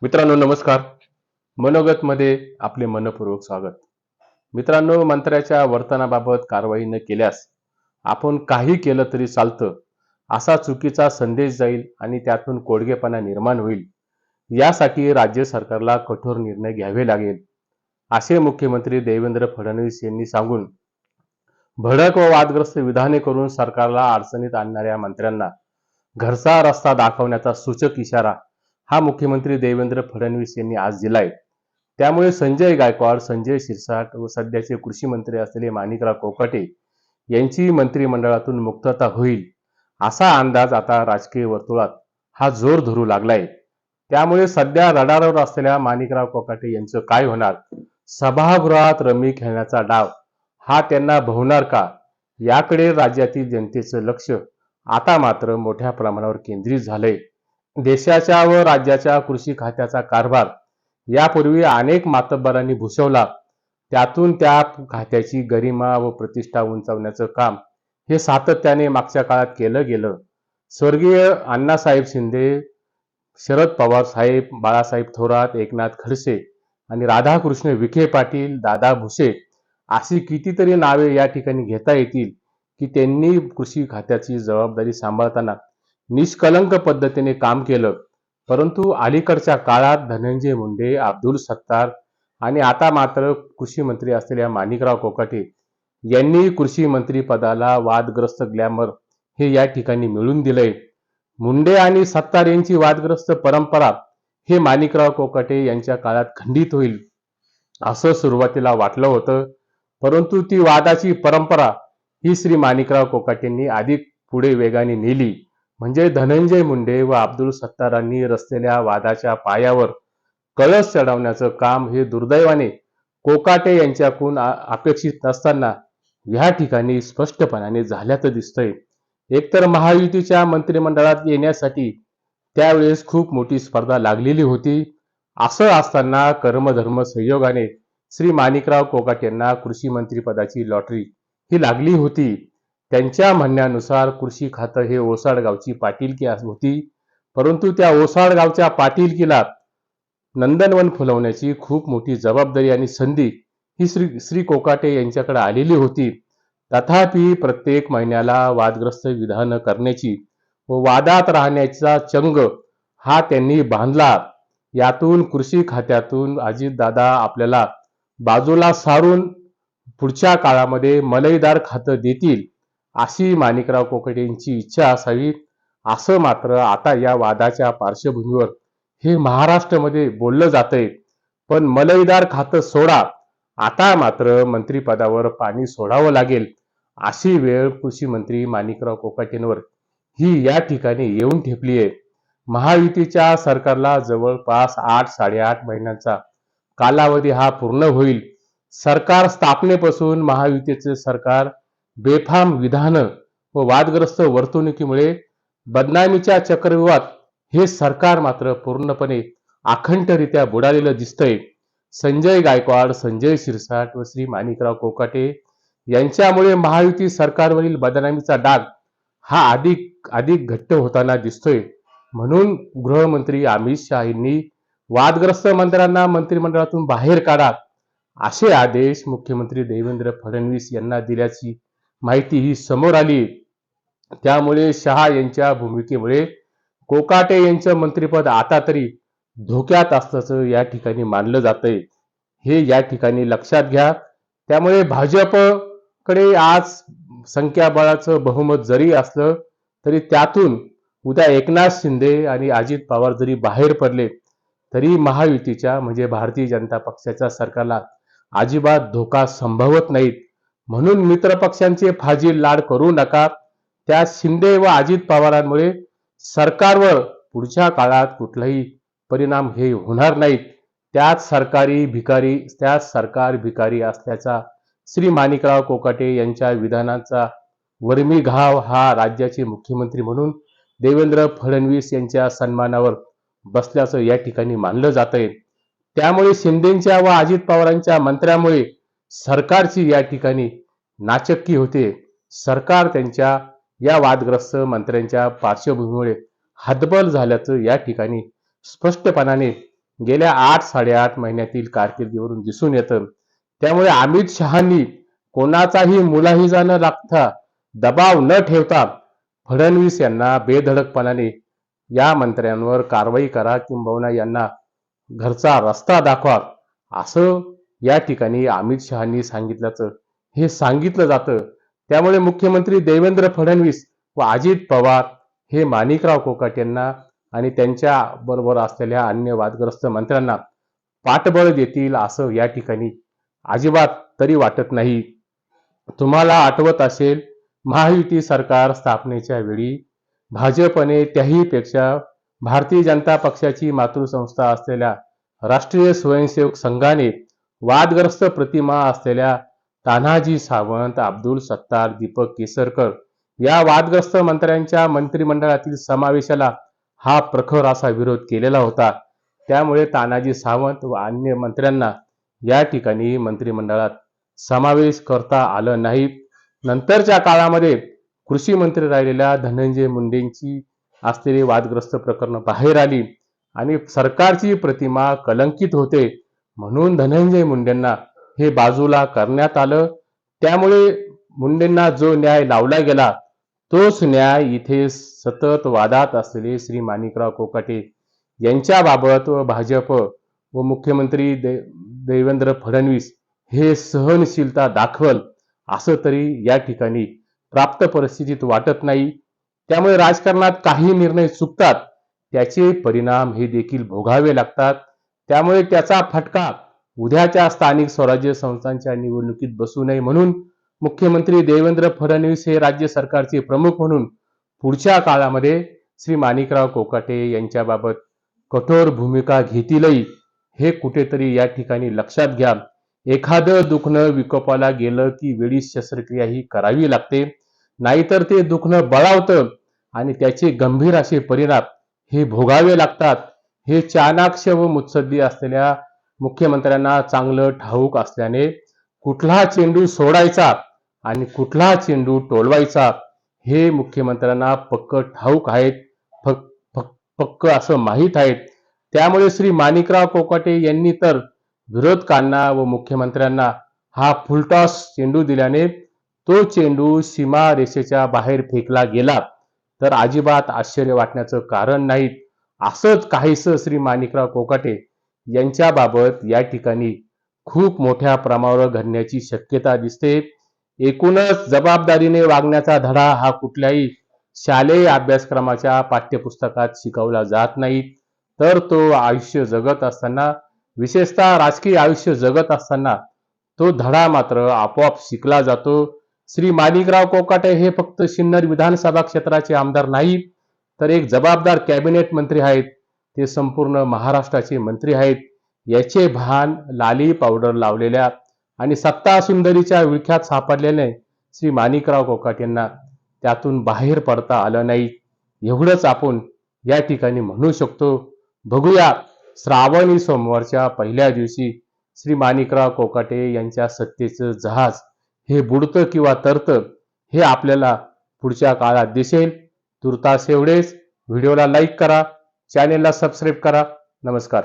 मित्रांनो नमस्कार. मनोगत मध्ये आपले मनपूर्वक स्वागत. मित्रांनो, मंत्र्याच्या वर्तनाबाबत कारवाई न केल्यास आपण काही केलं तरी चालतं असा चुकीचा संदेश जाईल आणि त्यातून कोडगेपणा निर्माण होईल. यासाठी राज्य सरकारला कठोर निर्णय घ्यावे लागेल असे मुख्यमंत्री देवेंद्र फडणवीस यांनी सांगून भडक व वादग्रस्त विधाने करून सरकारला अडचणीत आणणाऱ्या मंत्र्यांना घरचा रस्ता दाखवण्याचा सूचक इशारा हा मुख्यमंत्री देवेंद्र फडणवीस यांनी आज दिलाय. त्यामुळे संजय गायकवाड, संजय शिरसाट व सध्याचे कृषी मंत्री असलेले माणिकराव कोकाटे यांची मंत्रिमंडळातून मुक्तता होईल असा अंदाज आता राजकीय वर्तुळात हा जोर धरू लागलाय. त्यामुळे सध्या रडारवर असलेल्या माणिकराव कोकाटे यांचं काय होणार? सभागृहात रमी खेळण्याचा डाव हा त्यांना भवणार का? याकडे राज्यातील जनतेचं लक्ष आता मात्र मोठ्या प्रमाणावर केंद्रित झालंय. देशाच्या व राज्याच्या कृषी खात्याचा कारभार यापूर्वी अनेक मातब्बरांनी भूषवला. त्यातून त्या खात्याची गरिमा व प्रतिष्ठा उंचावण्याचं काम हे सातत्याने मागच्या काळात केलं गेलं. स्वर्गीय अण्णासाहेब शिंदे, शरद पवार साहेब, बाळासाहेब थोरात, एकनाथ खडसे आणि राधाकृष्ण विखे पाटील, दादा भुसे अशी कितीतरी नावे या ठिकाणी घेता येतील की त्यांनी कृषी खात्याची जबाबदारी सांभाळताना निष्कलंक पद्धतीने काम केलं. परंतु अलीकडच्या काळात धनंजय मुंडे, अब्दुल सत्तार आणि आता मात्र कृषी मंत्री असलेल्या माणिकराव कोकाटे यांनी कृषी मंत्री पदाला वादग्रस्त ग्लॅमर हे या ठिकाणी मिळून दिलंय. मुंडे आणि सत्तार यांची वादग्रस्त परंपरा हे माणिकराव कोकाटे यांच्या काळात खंडित होईल असं सुरुवातीला वाटलं होतं. परंतु ती वादाची परंपरा ही श्री माणिकराव कोकाटेंनी अधिक पुढे वेगाने नेली. म्हणजे धनंजय मुंडे व अब्दुल सत्तारांनी रचलेल्या वादाच्या पायावर कळस चढवण्याचं काम हे दुर्दैवाने कोकाटे यांच्याकडून अपेक्षित नसताना या ठिकाणी स्पष्टपणाने झाल्याचं दिसतंय. एकतर महायुतीच्या मंत्रिमंडळात येण्यासाठी त्यावेळेस खूप मोठी स्पर्धा लागलेली होती. असं असताना कर्मधर्म संयोगाने श्री माणिकराव कोकाटेंना कृषी मंत्री पदाची लॉटरी ही लागली होती. त्यांच्या म्हणण्यानुसार कृषी खातं हे ओसाड गावची पाटीलकी होती. परंतु त्या ओसाड गावच्या पाटीलकीला नंदनवन फुलवण्याची खूप मोठी जबाबदारी आणि संधी ही श्री कोकाटे यांच्याकडे आलेली होती. तथापि प्रत्येक महिन्याला वादग्रस्त विधान करण्याची व वादात राहण्याचा चंग हा त्यांनी बांधला. यातून कृषी खात्यातून अजितदादा आपल्याला बाजूला सारून पुढच्या काळामध्ये मलईदार खातं देतील अशी माणिकराव कोकाटेंची इच्छा असावी असं मात्र आता या वादाच्या पार्श्वभूमीवर हे महाराष्ट्रामध्ये बोललं जातंय. पण मलईदार खातं सोडा, आता मात्र मंत्रिपदावर पाणी सोडावं लागेल अशी वेळ कृषी मंत्री माणिकराव कोकाटेंवर ही या ठिकाणी येऊन ठेपली आहे. महायुतीच्या सरकारला जवळपास 8-8.5 महिन्यांचा कालावधी हा पूर्ण होईल. सरकार स्थापनेपासून महायुतीचे सरकार बेफाम विधानं व वादग्रस्त वर्तणुकीमुळे बदनामीच्या चक्रव्यूहात हे सरकार मात्र पूर्णपणे अखंडरित्या बुडालेलं दिसतंय. संजय गायकवाड, संजय शिरसाट व श्री माणिकराव कोकाटे यांच्यामुळे महायुती सरकारवरील बदनामीचा डाग हा अधिक घट्ट होताना दिसतोय. म्हणून गृहमंत्री अमित शहा यांनी वादग्रस्त मंत्र्यांना मंत्रिमंडळातून बाहेर काढा असे आदेश मुख्यमंत्री देवेंद्र फडणवीस यांना दिल्याची माहिती ही समोर आली. त्यामुळे शहा यांच्या भूमिकेमुळे कोकाटे यांचं मंत्रिपद आता तरी धोक्यात असल्याचं या ठिकाणी मानलं जातंय. हे या ठिकाणी लक्षात घ्या. त्यामुळे भाजपकडे आज संख्याबळाचं बहुमत जरी असलं तरी त्यातून उद्या एकनाथ शिंदे आणि अजित पवार जरी बाहेर पडले तरी महायुतीच्या म्हणजे भारतीय जनता पक्षाच्या सरकारला अजिबात धोका संभवत नाहीत. म्हणून मित्रपक्षांचे फाजील लाड करू नका. त्या शिंदे व अजित पवारांमुळे सरकारवर पुढच्या काळात कुठलाही परिणाम हे होणार नाहीत. त्याच सरकार भिकारी असल्याचा श्री माणिकराव कोकाटे यांच्या विधानाचा वर्मी घाव हा राज्याचे मुख्यमंत्री म्हणून देवेंद्र फडणवीस यांच्या सन्मानावर बसल्याचं या ठिकाणी मानलं जातंय. त्यामुळे शिंदेच्या व अजित पवारांच्या मंत्र्यामुळे सरकारची या ठिकाणी नाचक्की होते. सरकार त्यांच्या या वादग्रस्त मंत्र्यांच्या पार्श्वभूमीमुळे हतबल झाल्याचं या ठिकाणी स्पष्टपणाने गेल्या 8-8.5 महिन्यातील कारकिर्दीवरून दिसून येतं. त्यामुळे अमित शहानी कोणाचाही मुलाहिजा न लागता, दबाव न ठेवता फडणवीस यांना बेधडकपणाने या मंत्र्यांवर कारवाई करा किंबहुना यांना घरचा रस्ता दाखवा, असं या ठिकाणी अमित शहानी सांगितल्याचं हे सांगितलं जातं. त्यामुळे मुख्यमंत्री देवेंद्र फडणवीस व अजित पवार हे माणिकराव कोकाटे यांना आणि त्यांच्या बरोबर असलेल्या अन्य वादग्रस्त मंत्र्यांना पाठबळ देतील असं या ठिकाणी अजिबात तरी वाटत नाही. तुम्हाला आठवत असेल, महायुती सरकार स्थापनेच्या वेळी भाजपने त्याही पेक्षा भारतीय जनता पक्षाची मातृसंस्था असलेल्या राष्ट्रीय स्वयंसेवक संघाने वादग्रस्त प्रतिमा असलेल्या तान्हाजी सावंत, अब्दुल सत्तार, दीपक केसरकर या वादग्रस्त मंत्र्यांच्या मंत्रिमंडळातील समावेशाला हा प्रखर असा विरोध केलेला होता. त्यामुळे तानाजी सावंत व अन्य मंत्र्यांना या ठिकाणी मंत्रिमंडळात समावेश करता आलं नाही. नंतरच्या काळामध्ये कृषी मंत्री राहिलेल्या धनंजय मुंडेंची असलेली वादग्रस्त प्रकरण बाहेर आली आणि सरकारची प्रतिमा कलंकित होते म्हणून धनंजय मुंडेंना हे बाजूला करण्यात आलं. त्यामुळे मुंडेंना जो न्याय लावला गेला तोच न्याय इथे सतत वादात असलेले श्री माणिकराव कोकाटे यांच्याबाबत व भाजप व मुख्यमंत्री देवेंद्र फडणवीस हे सहनशीलता दाखवल असं तरी या ठिकाणी प्राप्त परिस्थितीत वाटत नाही. त्यामुळे राजकारणात काही निर्णय चुकतात, त्याचे परिणाम हे देखील भोगावे लागतात. त्यामुळे त्याचा फटका उद्याच्या स्थानिक स्वराज्य संस्थांच्या निवडणुकीत बसू नये म्हणून मुख्यमंत्री देवेंद्र फडणवीस हे राज्य सरकारचे प्रमुख म्हणून पुढच्या काळामध्ये श्री माणिकराव कोकाटे यांच्याबाबत कठोर भूमिका घेतीलही हे कुठेतरी या ठिकाणी लक्षात घ्या. एखादं दुखणं विकोपाला गेलं की वेळीच शस्त्रक्रिया ही करावी लागते, नाहीतर ते दुखणं बळावतं आणि त्याचे गंभीर असे परिणाम हे भोगावे लागतात. हे चाणाक्ष व मुत्सद्दी असलेल्या मुख्यमंत्र्यांना चांगलं ठाऊक असल्याने कुठला चेंडू सोडायचा आणि कुठला चेंडू टोलवायचा हे मुख्यमंत्र्यांना पक्क ठाऊक आहेत, पक्क असं माहीत आहे. त्यामुळे श्री माणिकराव कोकाटे यांनी तर विरोधकांना व मुख्यमंत्र्यांना हा फुलटॉस चेंडू दिल्याने तो चेंडू सीमारेषेच्या बाहेर फेकला गेला तर अजिबात आश्चर्य वाटण्याचं कारण नाही. असंच काहीसं श्री माणिकराव कोकाटे यांच्याबाबत या ठिकाणी खूप मोठ्या प्रमाणावर घडण्याची शक्यता दिसते. एकूणच जबाबदारीने वागण्याचा धडा हा कुठल्याही शालेय अभ्यासक्रमाच्या पाठ्यपुस्तकात शिकवला जात नाही, तर तो आयुष्य जगत असताना, विशेषतः राजकीय आयुष्य जगत असताना तो धडा मात्र आपोआप शिकला जातो. श्री माणिकराव कोकाटे हे फक्त सिन्नर विधानसभा क्षेत्राचे आमदार नाहीत, तर एक जबाबदार कॅबिनेट मंत्री आहेत. ते संपूर्ण महाराष्ट्राचे मंत्री आहेत. याचे भान लाली पावडर लावलेल्या आणि सत्ता सुंदरीच्या विळख्यात सापडलेले श्री माणिकराव कोकाटे यांना त्यातून बाहेर पडता आलं नाही, एवढंच आपण या ठिकाणी म्हणू शकतो. बघूया श्रावणी सोमवारच्या पहिल्या दिवशी श्री माणिकराव कोकाटे यांच्या सत्तेचं जहाज हे बुडतं किंवा तरतं हे आपल्याला पुढच्या काळात दिसेल. तुर्तास एवढेच. व्हिडिओला लाईक करा, चॅनेलला सबस्क्राईब करा. नमस्कार.